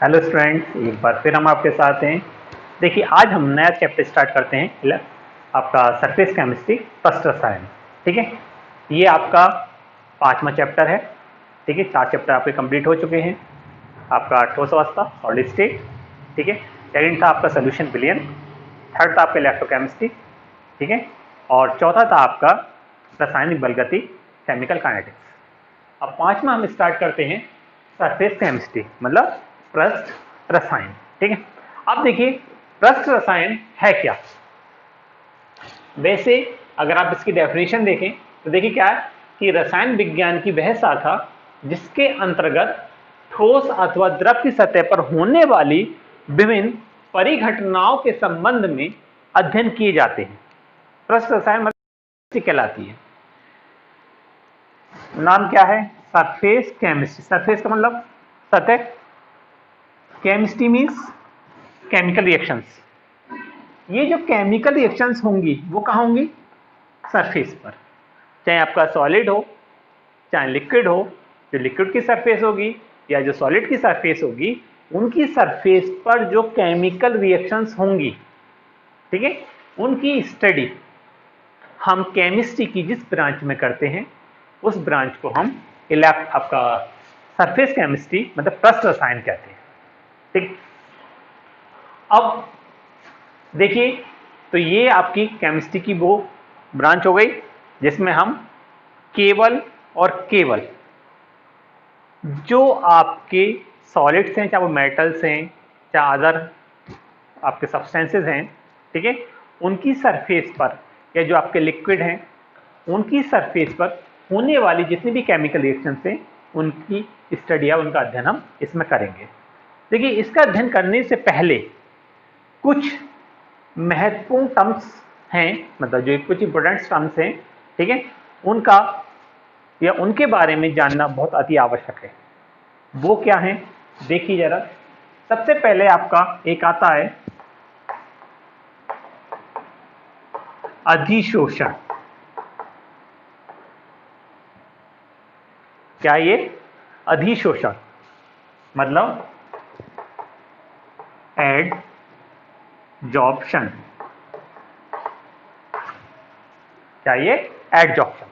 Hello students, एक बार फिर हम आपके साथ हैं। देखिए, आज हम नया चैप्टर स्टार्ट करते हैं। आपका सरफेस केमिस्ट्री फर्स्ट रसायन। ठीक है, ये आपका 5वां चैप्टर है। ठीक है, 4 चैप्टर आपके कंप्लीट हो चुके हैं। आपका ठोस अवस्था सॉलिड स्टेट, ठीक है। सेकंड था आपका सोल्यूशन विलयन। थर्ड था आपका इलेक्ट्रोकेमिस्ट्री, ठीक है। और चौथा था आपका रासायनिक बलगति केमिकल काइनेटिक्स। अब 5वां हम स्टार्ट करते हैं सरफेस केमिस्ट्री, मतलब पृष्ठ रसायन। ठीक है, अब देखिए पृष्ठ रसायन है क्या। वैसे अगर आप इसकी डेफिनेशन देखें तो देखिए क्या है कि रसायन विज्ञान की वह शाखा जिसके अंतर्गत ठोस अथवा द्रव की सतह पर होने वाली विभिन्न परिघटनाओं के संबंध में अध्ययन किए जाते हैं। पृष्ठ रसायन मतलब कहलाती है। नाम क्या है? Surface chemistry. सरफेस का मतलब सतह, केमिस्ट्री मीन्स केमिकल रिएक्शंस। ये जो केमिकल रिएक्शंस होंगी वो कहाँ होंगी? सरफेस पर। चाहे आपका सॉलिड हो चाहे लिक्विड हो, जो लिक्विड की सरफेस होगी या जो सॉलिड की सरफेस होगी, उनकी सरफेस पर जो केमिकल रिएक्शंस होंगी, ठीक है, उनकी स्टडी हम केमिस्ट्री की जिस ब्रांच में करते हैं उस ब्रांच को हम आपका सरफेस केमिस्ट्री मतलब पृष्ठ रसायन कहते हैं। ठीक, अब देखिए, तो ये आपकी केमिस्ट्री की वो ब्रांच हो गई जिसमें हम केवल और केवल जो आपके सॉलिड्स हैं, चाहे वो मेटल्स हैं चाहे अदर आपके सब्सटेंसेस हैं, ठीक है, उनकी सरफेस पर या जो आपके लिक्विड हैं उनकी सरफेस पर होने वाली जितनी भी केमिकल रिएक्शंस हैं उनकी स्टडी या उनका अध्ययन हम इसमें करेंगे। देखिए, इसका अध्ययन करने से पहले कुछ महत्वपूर्ण टर्म्स हैं, मतलब जो कुछ इंपॉर्टेंट टर्म्स हैं, ठीक है, उनका या उनके बारे में जानना बहुत अति आवश्यक है। वो क्या है देखिए जरा। सबसे पहले आपका एक आता है अधिशोषण। क्या ये? अधिशोषण मतलब एडजॉर्प्शन। क्या ये? एडजॉर्प्शन,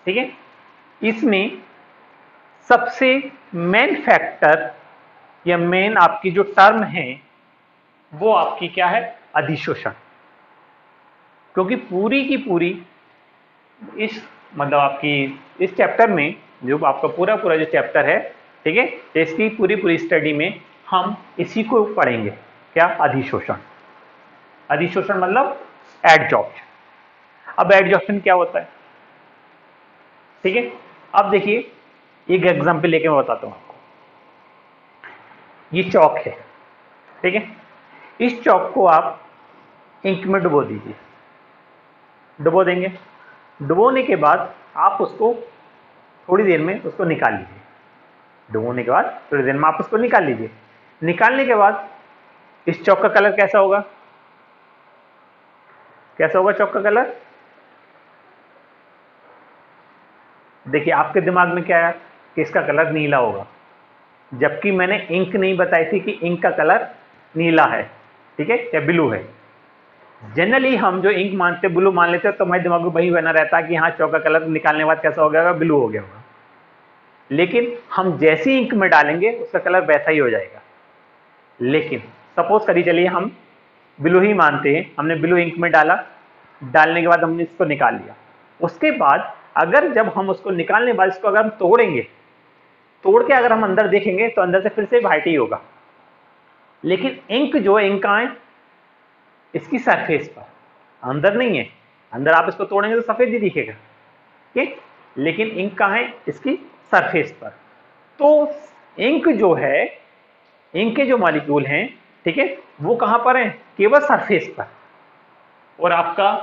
ठीक है। इसमें सबसे मेन फैक्टर या मेन आपकी जो टर्म है वो आपकी क्या है? अधिशोषण। क्योंकि पूरी की पूरी इस मतलब आपकी इस चैप्टर में जो आपका पूरा पूरा जो चैप्टर है, ठीक है, इसकी पूरी पूरी स्टडी में हम इसी को पढ़ेंगे। क्या? अधिशोषण। अधिशोषण मतलब एडजॉर्प्शन। अब एडजॉर्प्शन क्या होता है, ठीक है। अब देखिए, एक एग्जांपल लेके मैं बताता हूं आपको। ये चौक है, ठीक है। इस चौक को आप इंक में डुबो दीजिए। डुबो देंगे, डुबोने के बाद आप उसको थोड़ी देर में उसको निकाल लीजिए। डुबोने के बाद थोड़ी देर में आप उसको निकाल लीजिए। निकालने के बाद इस चौक का कलर कैसा होगा? कैसा होगा चौक का कलर? देखिए, आपके दिमाग में क्या है कि इसका कलर नीला होगा, जबकि मैंने इंक नहीं बताई थी कि इंक का कलर नीला है, ठीक है, या ब्लू है। जनरली हम जो इंक मानते ब्लू मान लेते हैं तो हमारे दिमाग में वही बना रहता है कि हाँ, चौक का कलर निकालने के बाद कैसा हो गया होगा? ब्लू हो गया होगा। लेकिन हम जैसी इंक में डालेंगे उसका कलर वैसा ही हो जाएगा। लेकिन सपोज करिए, चलिए हम ब्लू ही मानते हैं, हमने ब्लू इंक में डाला, डालने के बाद हमने इसको निकाल लिया। उसके बाद अगर जब हम उसको निकालने के बाद इसको अगर हम तोड़ेंगे, तोड़ के अगर हम अंदर देखेंगे तो अंदर से फिर से व्हाइट ही होगा। लेकिन इंक जो है, इंक कहाँ है? इसकी सरफेस पर, अंदर नहीं है। अंदर आप इसको तोड़ेंगे तो सफेद ही दिखेगा, ठीक। लेकिन इंक कहाँ है? इसकी सरफेस पर। तो इंक जो है, इंक के जो मॉलिक्यूल हैं, ठीक है, वो कहां पर हैं? केवल सरफेस पर। और आपका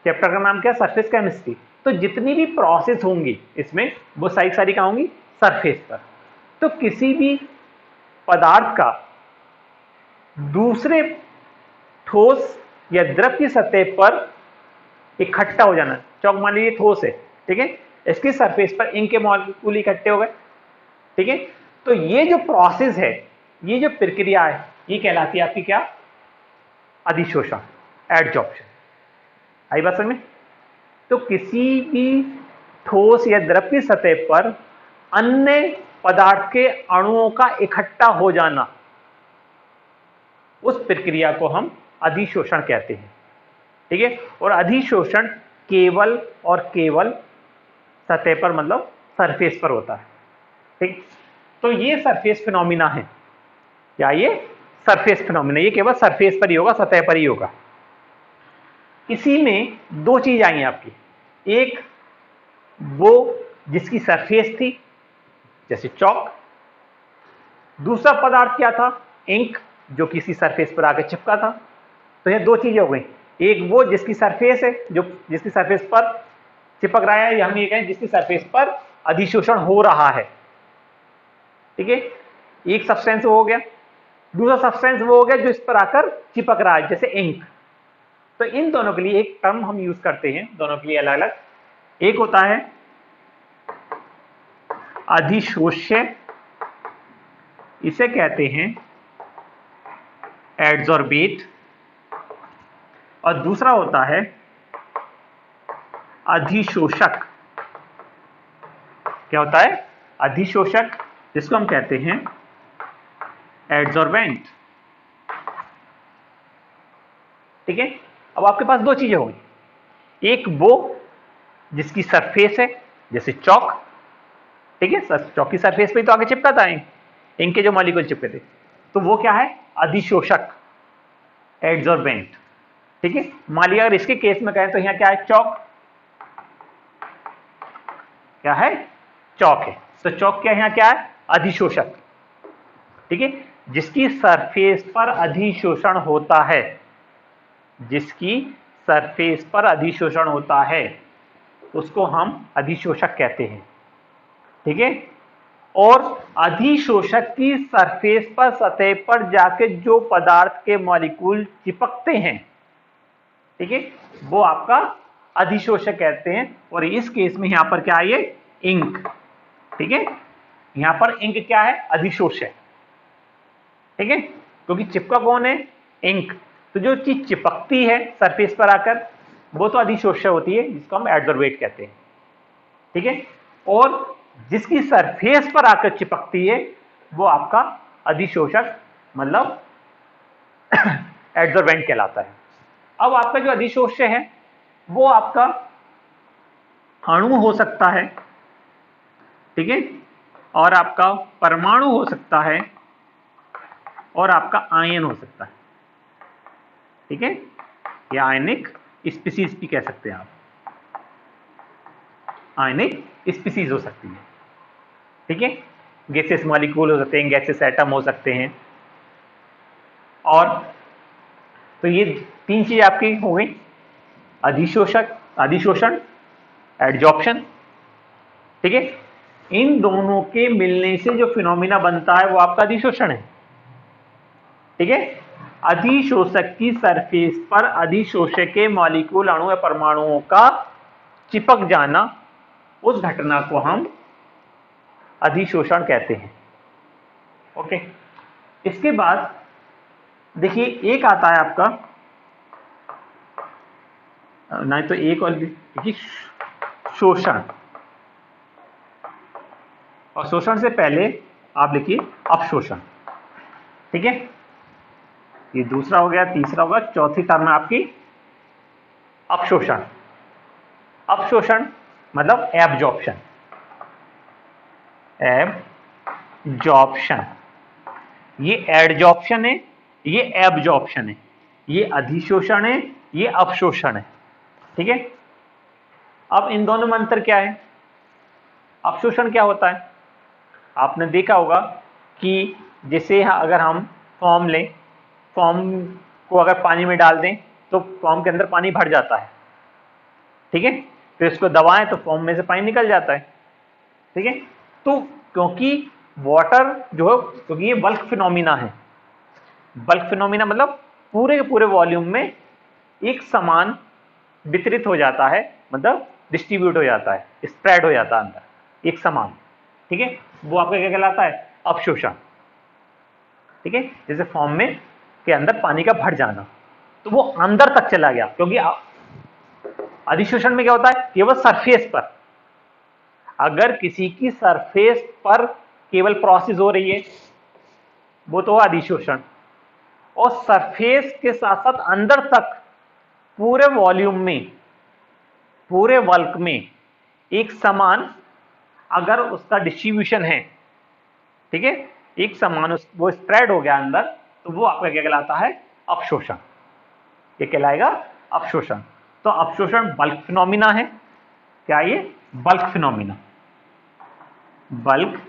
चैप्टर का नाम क्या है? Surface chemistry. तो जितनी भी प्रोसेस होंगी इसमें वो सारी सारी कहां होंगी? सरफेस पर। तो किसी भी पदार्थ का दूसरे ठोस या द्रव की सतह पर इकट्ठा हो जाना, चौक मान लीजिए ठोस है, ठीक है, इसकी सरफेस पर इंक के मॉलिक्यूल इकट्ठे हो गए, ठीक है। तो ये जो प्रोसेस है, ये जो प्रक्रिया है, ये कहलाती है आपकी क्या? अधिशोषण, एडजॉर्प्शन। आई बात समझ में? तो किसी भी ठोस या द्रव की सतह पर अन्य पदार्थ के अणुओं का इकट्ठा हो जाना, उस प्रक्रिया को हम अधिशोषण कहते हैं। ठीक है? और अधिशोषण केवल और केवल सतह पर, मतलब सरफेस पर होता है। ठीक? तो ये सरफेस फिनोमिना है। क्या ये? Surface phenomena. ये केवल सरफेस पर ही होगा, सतह पर ही होगा। इसी में दो चीज आई हैं आपकी। एक वो जिसकी सरफेस थी, जैसे चौक। दूसरा पदार्थ क्या था? इंक, जो किसी सरफेस पर आकर चिपका था। तो ये दो चीजें हो गई। एक वो जिसकी सरफेस है, जो जिसकी सरफेस पर चिपक रहा है, या हम ये कहें जिसकी सरफेस पर अधिशोषण हो रहा है। ठीक है? एक सब्सटेंस वो हो गया। दूसरा सब्सटेंस वो हो गया जो इस पर आकर चिपक रहा है, जैसे इंक। तो इन दोनों के लिए एक टर्म हम यूज करते हैं, दोनों के लिए अलग अलग। एक होता है अधिशोष्य, इसे कहते हैं एडजॉर्बेट। और दूसरा होता है अधिशोषक। क्या होता है? अधिशोषक, जिसको हम कहते हैं एडजॉर्बेंट। ठीक है? अब आपके पास दो चीजें होंगी। एक वो जिसकी सरफेस है, जैसे चौक। ठीक है? चौक की सरफेस पे तो आगे चिपका था इंक के जो मॉलिक्यूल चिपके थे। तो वो क्या है? अधिशोषक, एडजॉर्बेंट। ठीक है? मान लिया अगर इसके केस में कहें तो यहां क्या है? चौक। क्या है? चौक है। तो चौक क्या है? यहां क्या है? अधिशोषक। ठीक है? जिसकी सरफेस पर अधिशोषण होता है, जिसकी सरफेस पर अधिशोषण होता है, उसको हम अधिशोषक कहते हैं। ठीक है? और अधिशोषक की सरफेस पर, सतह पर जाके जो पदार्थ के मॉलिक्यूल चिपकते हैं, ठीक है, वो आपका अधिशोषक कहते हैं। और इस केस में यहां पर क्या है? ये इंक। ठीक है? यहां पर इंक क्या है? अधिशोष्य। ठीक है? क्योंकि चिपका कौन है? इंक। तो जो चीज चिपकती है सरफेस पर आकर, वो तो अधिशोष्य होती है, जिसको हम एडजॉर्बेट कहते हैं। ठीक है? और जिसकी सरफेस पर आकर चिपकती है, वो आपका अधिशोषक, मतलब एडजॉर्बेंट कहलाता है। अब आपका जो अधिशोष्य है, वो आपका अणु हो सकता है। ठीक है? और आपका परमाणु हो सकता है, और आपका आयन हो सकता है। ठीक है? या आयनिक स्पीसीज भी कह सकते हैं आप, आयनिक स्पीसीज हो सकती है। ठीक है? गैसेस मॉलिक्यूल हो सकते हैं, गैसेस एटम हो सकते हैं। और तो ये तीन चीज आपकी हो गई, अधिशोषक, अधिशोषण, एडजॉर्प्शन। ठीक है? इन दोनों के मिलने से जो फिनोमिना बनता है, वो आपका अधिशोषण है। ठीक है? अधिशोषक की सरफेस पर अधिशोषक के मॉलिक्यूल, अणु या परमाणुओं का चिपक जाना, उस घटना को हम अधिशोषण कहते हैं। ओके? इसके बाद देखिए एक आता है आपका, नहीं तो एक और देखिए, शोषण। और शोषण से पहले आप लिखिए अवशोषण। ठीक है? ये दूसरा हो गया, तीसरा होगा, चौथी टर्म है आपकी अवशोषण। अवशोषण मतलब एब्जॉर्प्शन। एब्जॉर्प्शन, ये एडजॉर्प्शन है, ये एब्जॉर्प्शन है। ये अधिशोषण है, ये अवशोषण है। ठीक है? अब इन दोनों में अंतर क्या है? अवशोषण क्या होता है? आपने देखा होगा कि जैसे अगर हम फॉर्म लें, फॉर्म को अगर पानी में डाल दें तो फॉर्म के अंदर पानी भर जाता है। ठीक है? फिर इसको दबाएं तो फॉर्म में से पानी निकल जाता है। ठीक है? तो क्योंकि वाटर जो है, क्योंकि ये बल्क फिनोमिना है। बल्क फिनोमिना मतलब पूरे के पूरे वॉल्यूम में एक समान वितरित हो जाता है, मतलब डिस्ट्रीब्यूट हो जाता है, स्प्रेड हो जाता है अंदर एक समान। ठीक है? वो आपका क्या कहलाता है? अवशोषण, ठीक है, जैसे फॉर्म में के अंदर पानी का भर जाना, तो वो अंदर तक चला गया, क्योंकि अधिशोषण में क्या होता है, केवल सरफेस पर, अगर किसी की सरफेस पर केवल प्रोसेस हो रही है वो तो अधिशोषण, और सरफेस के साथ साथ अंदर तक पूरे वॉल्यूम में, पूरे बल्क में एक समान अगर उसका डिस्ट्रीब्यूशन है, ठीक है, एक समान वो स्प्रेड हो गया अंदर, तो वो आपका क्या कहलाता है, अवशोषण। ये कहलाएगा अवशोषण। तो अवशोषण बल्क फिनोमिना है। क्या ये बल्क फिनोमिना, बल्क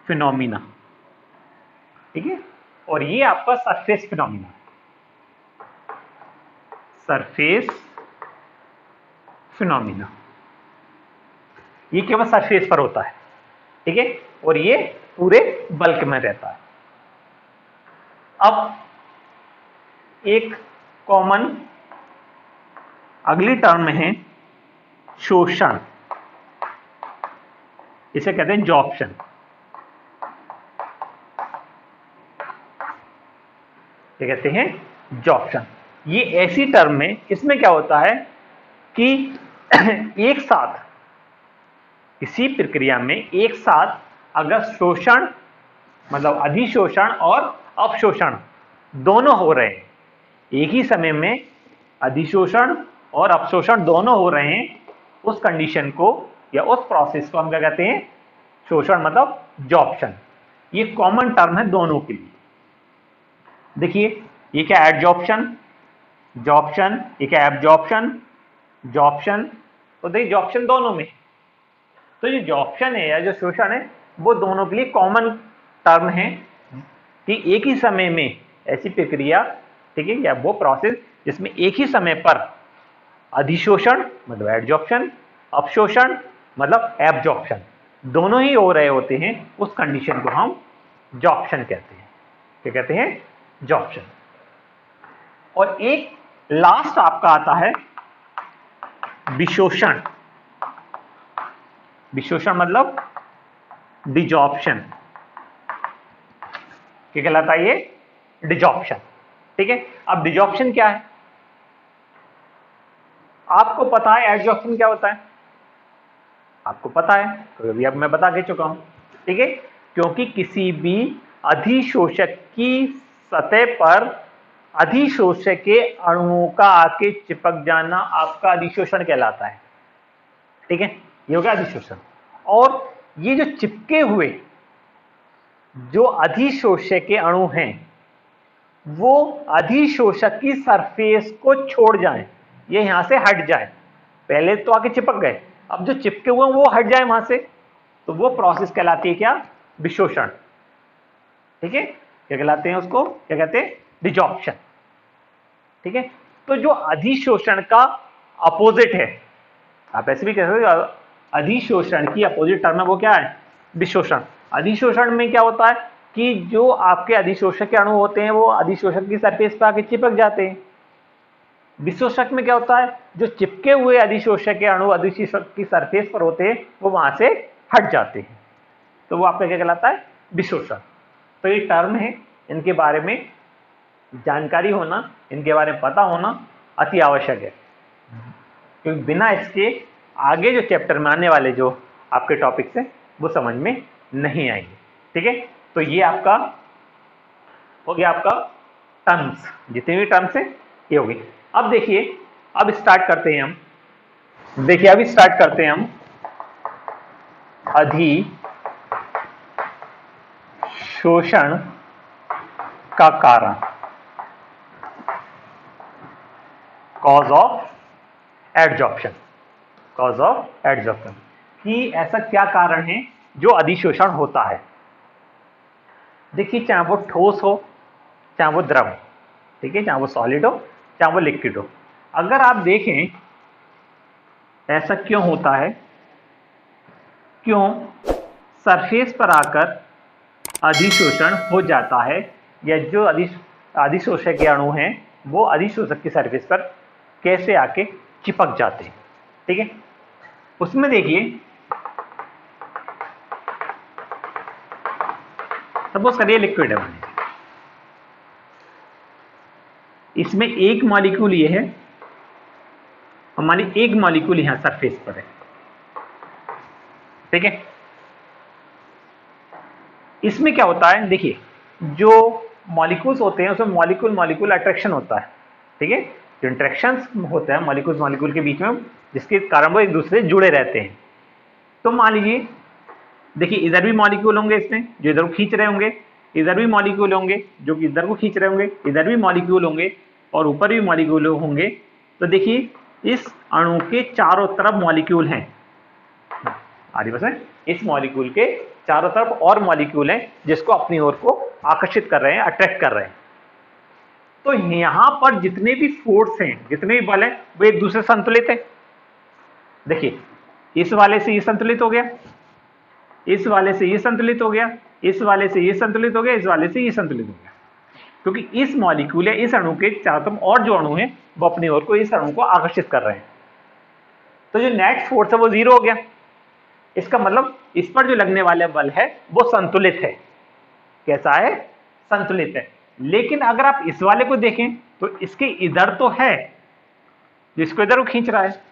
फिनोमिना, ठीक है। और ये आपका सरफेस फिनोमिना, सरफेस फिनोमिना, ये केवल सरफेस पर होता है, ठीक है, और ये पूरे बल्क में रहता है। अब एक कॉमन अगली टर्म है शोषण, इसे कहते हैं जॉब्शन। ये कहते हैं जॉब्शन। ये ऐसी टर्म है, इसमें क्या होता है कि एक साथ किसी प्रक्रिया में एक साथ अगर शोषण मतलब अधिशोषण और अवशोषण दोनों हो रहे हैं, एक ही समय में अधिशोषण और अवशोषण दोनों हो रहे हैं, उस कंडीशन को या उस प्रोसेस को हम क्या कहते हैं, शोषण मतलब जॉब्शन। ये कॉमन टर्म है दोनों के लिए। देखिए ये क्या, एडजॉर्प्शन, जॉब्शन, ये क्या, एब्जॉर्प्शन, जॉब्शन। तो देखिए जॉब्शन दोनों में, तो ये जॉब्शन है या जो शोषण है वो दोनों के लिए कॉमन टर्म है कि एक ही समय में ऐसी प्रक्रिया, ठीक है, या वो प्रोसेस जिसमें एक ही समय पर अधिशोषण मतलब एडजॉर्प्शन, अवशोषण मतलब एब्जॉर्प्शन दोनों ही हो रहे होते हैं, उस कंडीशन को हम जॉब्शन कहते हैं। क्या कहते हैं, जॉब्शन। और एक लास्ट आपका आता है विशोषण। विशोषण मतलब डिजॉर्प्शन। क्या कहलाता है ये, डिजॉर्प्शन, ठीक है। अब डिजॉर्प्शन क्या है, आपको पता है एडजॉर्प्शन क्या होता है, आपको पता है, तो अभी अब मैं बता के चुका हूं, ठीक है। क्योंकि किसी भी अधिशोषक की सतह पर अधिशोषक के अणुओं का आके चिपक जाना आपका अधिशोषण कहलाता है, ठीक है, ये हो गया अधिशोषण। और ये जो चिपके हुए जो अधिशोषक के अणु हैं वो अधिशोषक की सरफेस को छोड़ जाएं, ये यहां से हट जाए, पहले तो आके चिपक गए, अब जो चिपके हुए हैं वो हट जाए वहां से, तो वो प्रोसेस कहलाती है क्या, विशोषण, ठीक है। क्या कहलाते हैं उसको, क्या कहते हैं, डिजॉर्प्शन, ठीक है। तो जो अधिशोषण का अपोजिट है, आप ऐसे भी कह सकते हो, अधिशोषण की अपोजिट टर्म है वो क्या है, विशोषण। अधिशोषण में क्या होता है कि जो आपके अधिशोषक के अणु होते हैं वो अधिशोषक की सरफेस पर आके चिपक जाते हैं। विशोषक में क्या होता है, जो चिपके हुए अधिशोषक के अणु अधिशोषक की सरफेस पर होते हैं वो वहां से हट जाते हैं, तो वो आपका क्या कहलाता है, विशोषण। तो ये टर्म है, इनके बारे में जानकारी होना, इनके बारे में पता होना अति आवश्यक है, क्योंकि बिना इसके आगे जो चैप्टर में आने वाले जो आपके टॉपिक्स हैं वो समझ में नहीं आएंगे, ठीक है। तो ये आपका हो गया, आपका टर्म्स, जितने भी टर्म्स हैं ये हो गई। अब देखिए, अब स्टार्ट करते हैं हम, देखिए अभी स्टार्ट करते हैं हम अधिशोषण का कारण, cause of adsorption, cause of adsorption, कि ऐसा क्या कारण है जो अधिशोषण होता है। देखिए चाहे वो ठोस हो चाहे वो द्रव, ठीक है, चाहे वो सॉलिड हो चाहे वो लिक्विड हो, अगर आप देखें ऐसा क्यों होता है, क्यों सरफेस पर आकर अधिशोषण हो जाता है, या जो अधिशोषक के अणु हैं वो अधिशोषक की सरफेस पर कैसे आके चिपक जाते हैं, ठीक है। उसमें देखिए सपोज करिए लिक्विड है, इसमें एक मॉलिक्यूल ये है, हमारी एक मॉलिक्यूल यहां सरफेस पर है, ठीक है। इसमें क्या होता है, देखिए जो मॉलिक्यूल्स होते हैं उसमें मॉलिक्यूल मॉलिक्यूल अट्रैक्शन होता है, ठीक है। जो इंट्रैक्शंस होता है मॉलिक्यूल्स मॉलिक्यूल के बीच में, जिसके कारण वो एक दूसरे से जुड़े रहते हैं। तो मान लीजिए, देखिए इधर भी मॉलिक्यूल होंगे इसमें जो इधर को खींच रहे होंगे, इधर भी मॉलिक्यूल होंगे जो कि इधर को खींच रहे होंगे, इधर भी मॉलिक्यूल होंगे और ऊपर भी मॉलिक्यूल होंगे। तो देखिए इस अणु के चारों तरफ मॉलिक्यूल हैं, आगे बस है, इस मॉलिक्यूल के चारों तरफ और मॉलिक्यूल हैं जिसको अपनी ओर को आकर्षित कर रहे हैं, अट्रैक्ट कर रहे हैं। तो यहां पर जितने भी फोर्स हैं, जितने भी बल हैं, वो एक दूसरे से संतुलित है। देखिए इस वाले से ये संतुलित हो गया, इस वाले से ये संतुलित हो गया, इस वाले से ये संतुलित हो गया, इस वाले से ये संतुलित हो गया, क्योंकि इस मॉलिक्यूल या इस अणु के चारों तरफ और जो अणु हैं वो अपनी ओर को इस अणु को आकर्षित कर रहे हैं। तो जो नेट फोर्स है वो 0 हो गया। इसका मतलब इस पर जो लगने वाला बल है वो संतुलित है। कैसा है? संतुलित है। लेकिन अगर आप इस वाले को देखें तो इसके इधर तो है, जिसको इधर वो खींच रहा है,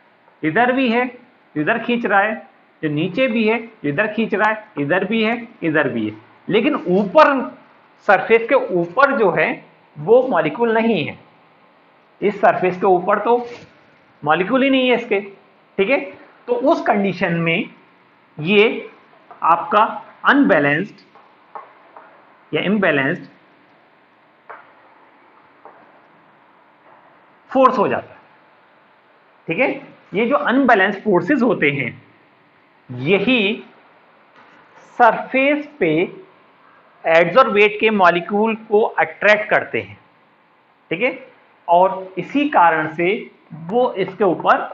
इधर भी है, इधर खींच रहा है, जो नीचे भी है, इधर खींच रहा है, इधर भी है, इधर भी है। लेकिन ऊपर सरफेस के ऊपर जो है वो मॉलिक्यूल नहीं है। इस सरफेस के ऊपर तो मॉलिक्यूल ही नहीं है इसके, ठीक है। तो उस कंडीशन में ये आपका अनबैलेंस्ड या इम्बैलेंस्ड फोर्स हो जाता है, ठीक है। ये जो अनबैलेंस्ड फोर्सेस होते हैं यही सरफेस पे एडसॉर्बेट के मॉलिक्यूल को अट्रैक्ट करते हैं, ठीक है। और इसी कारण से वो इसके ऊपर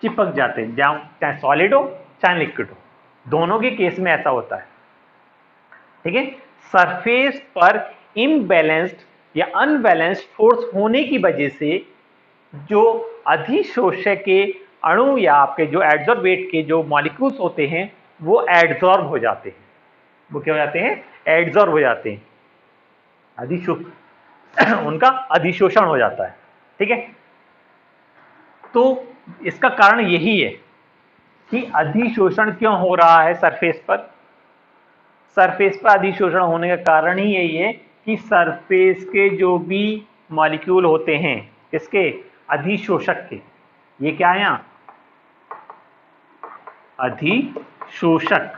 चिपक जाते हैं, चाहे सॉलिड हो चाहे लिक्विड हो, दोनों के केस में ऐसा होता है, ठीक है। सरफेस पर इम्बैलेंस्ड या अनबैलेंस्ड फोर्स होने की वजह से जो अधिशोषक के अणु या आपके जो एडसॉर्बेट के जो मॉलिक्यूल्स होते हैं वो एडसॉर्ब हो जाते हैं। वो क्या हो जाते हैं? एडसॉर्ब हो जाते हैं, उनका अधिशोषण हो जाता है, ठीक है। तो इसका कारण यही है कि अधिशोषण क्यों हो रहा है सरफेस पर। सरफेस पर अधिशोषण होने का कारण ही यही है कि सरफेस के जो भी मॉलिक्यूल होते हैं इसके अधिशोषक के, ये क्या है यहाँ? अधिशोषक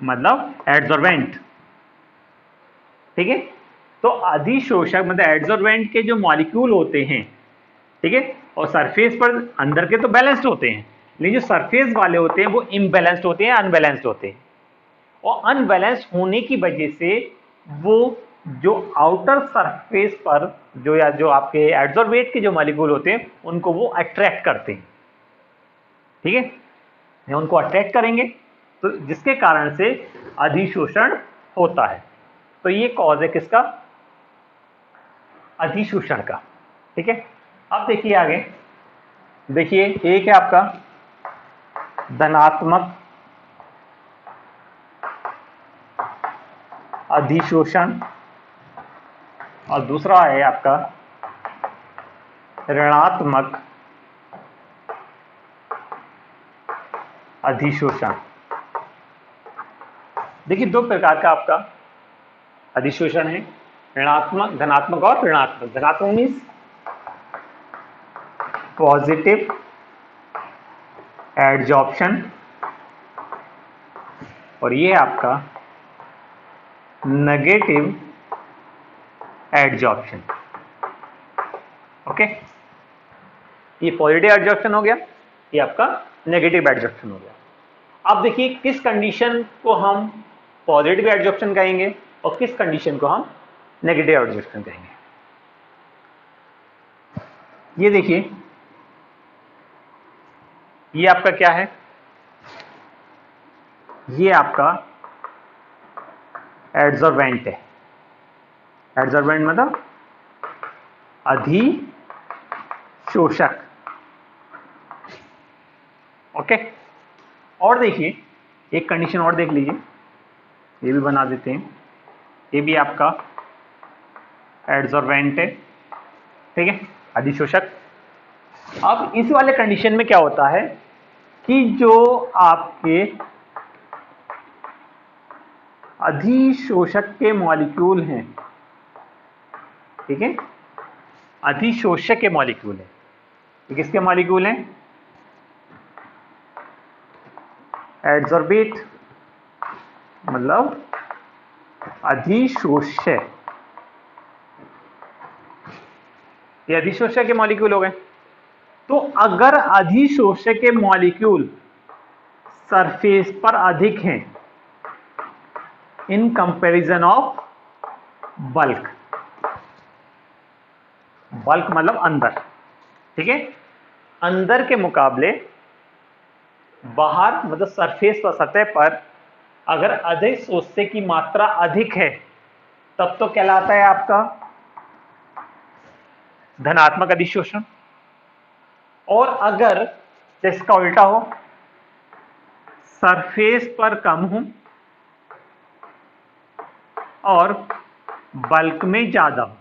मतलब एडसॉर्बेंट, ठीक है। तो अधिशोषक मतलब एडसॉर्बेंट के जो मॉलिक्यूल होते हैं, ठीक है, और सरफेस पर अंदर के तो बैलेंस्ड होते हैं, लेकिन जो सरफेस वाले होते हैं वो इम्बैलेंस्ड होते हैं, अनबैलेंस्ड होते हैं। और अनबैलेंस्ड होने की वजह से वो जो आउटर सरफेस पर जो या जो आपके एडसॉर्बेट के जो मॉलिक्यूल होते हैं उनको वो अट्रैक्ट करते हैं, ठीक है। उनको अट्रैक्ट करेंगे तो जिसके कारण से अधिशोषण होता है। तो ये कॉज है किसका? अधिशोषण का, ठीक है। अब देखिए आगे, देखिए एक है आपका धनात्मक अधिशोषण और दूसरा है आपका ऋणात्मक अधिशोषण। देखिए दो प्रकार का आपका अधिशोषण है, ऋणात्मक, धनात्मक और ऋणात्मक। धनात्मक मीन्स पॉजिटिव एडजॉर्प्शन और ये आपका नेगेटिव एडजॉर्प्शन, ओके। ये पॉजिटिव एडजॉर्प्शन हो गया, ये आपका नेगेटिव एडजॉर्प्शन हो गया। अब देखिए किस कंडीशन को हम पॉजिटिव एडजॉर्प्शन कहेंगे और किस कंडीशन को हम नेगेटिव एडजॉर्प्शन कहेंगे। ये देखिए ये आपका क्या है? ये आपका एडसॉर्बेंट है। एडसॉर्बेंट मतलब अधिशोषक, ओके। और देखिए एक कंडीशन और देख लीजिए, ये भी बना देते हैं। ये भी आपका एडजॉर्बेंट है, ठीक है, अधिशोषक। अब इस वाले कंडीशन में क्या होता है कि जो आपके अधिशोषक के मॉलिक्यूल हैं, ठीक है, अधिशोषक के मॉलिक्यूल है, ये किसके मॉलिक्यूल हैं? एडजॉर्बेट मतलब अधिशोष्य, ये अधिशोष्य के मॉलिक्यूल हो गए। तो अगर अधिशोष्य के मॉलिक्यूल सरफेस पर अधिक हैं in comparison of bulk, bulk मतलब अंदर, ठीक है, अंदर के मुकाबले बाहर मतलब सरफेस पर, सतह पर अगर अधिशोष्य की मात्रा अधिक है तब तो कहलाता है आपका धनात्मक अधिशोषण। और अगर इसका उल्टा हो, सरफेस पर कम हो और बल्क में ज्यादा हो,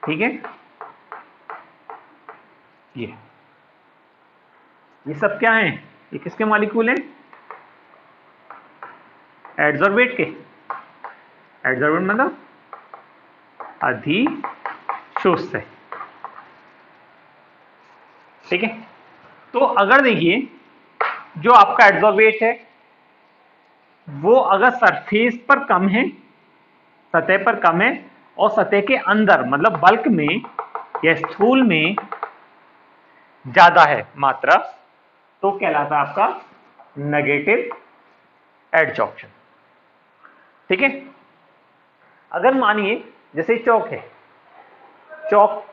ठीक है, ये सब क्या है? ये किसके मॉलिक्यूल हैं? एडजॉर्बेट के। एडजॉर्बेट मतलब अधिशोष्य, ठीक है। तो अगर देखिए जो आपका एडजॉर्बेट है वो अगर सरफेस पर कम है, सतह पर कम है, और सतह के अंदर मतलब बल्क में या स्थूल में ज्यादा है मात्रा, तो कहलाता है आपका नेगेटिव एडजॉर्प्शन, ठीक है। अगर मानिए जैसे चौक है, चौक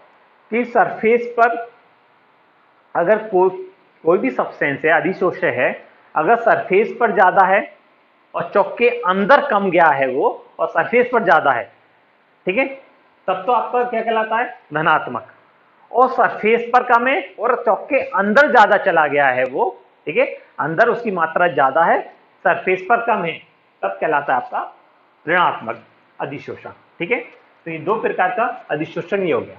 की सरफेस पर अगर कोई भी सब्सटेंस है, अधिशोष्य है, अगर सरफेस पर ज्यादा है और चौक के अंदर कम गया है वो और सरफेस पर ज्यादा है, ठीक है, तब तो आपका क्या कहलाता है? धनात्मक। और सरफेस पर कम है और चौक के अंदर ज्यादा चला गया है वो, ठीक है, अंदर उसकी मात्रा ज्यादा है, सरफेस पर कम है, तब कहलाता है आपका ऋणात्मक अधिशोषण, ठीक है। तो ये दो प्रकार का अधिशोषण ये हो गया।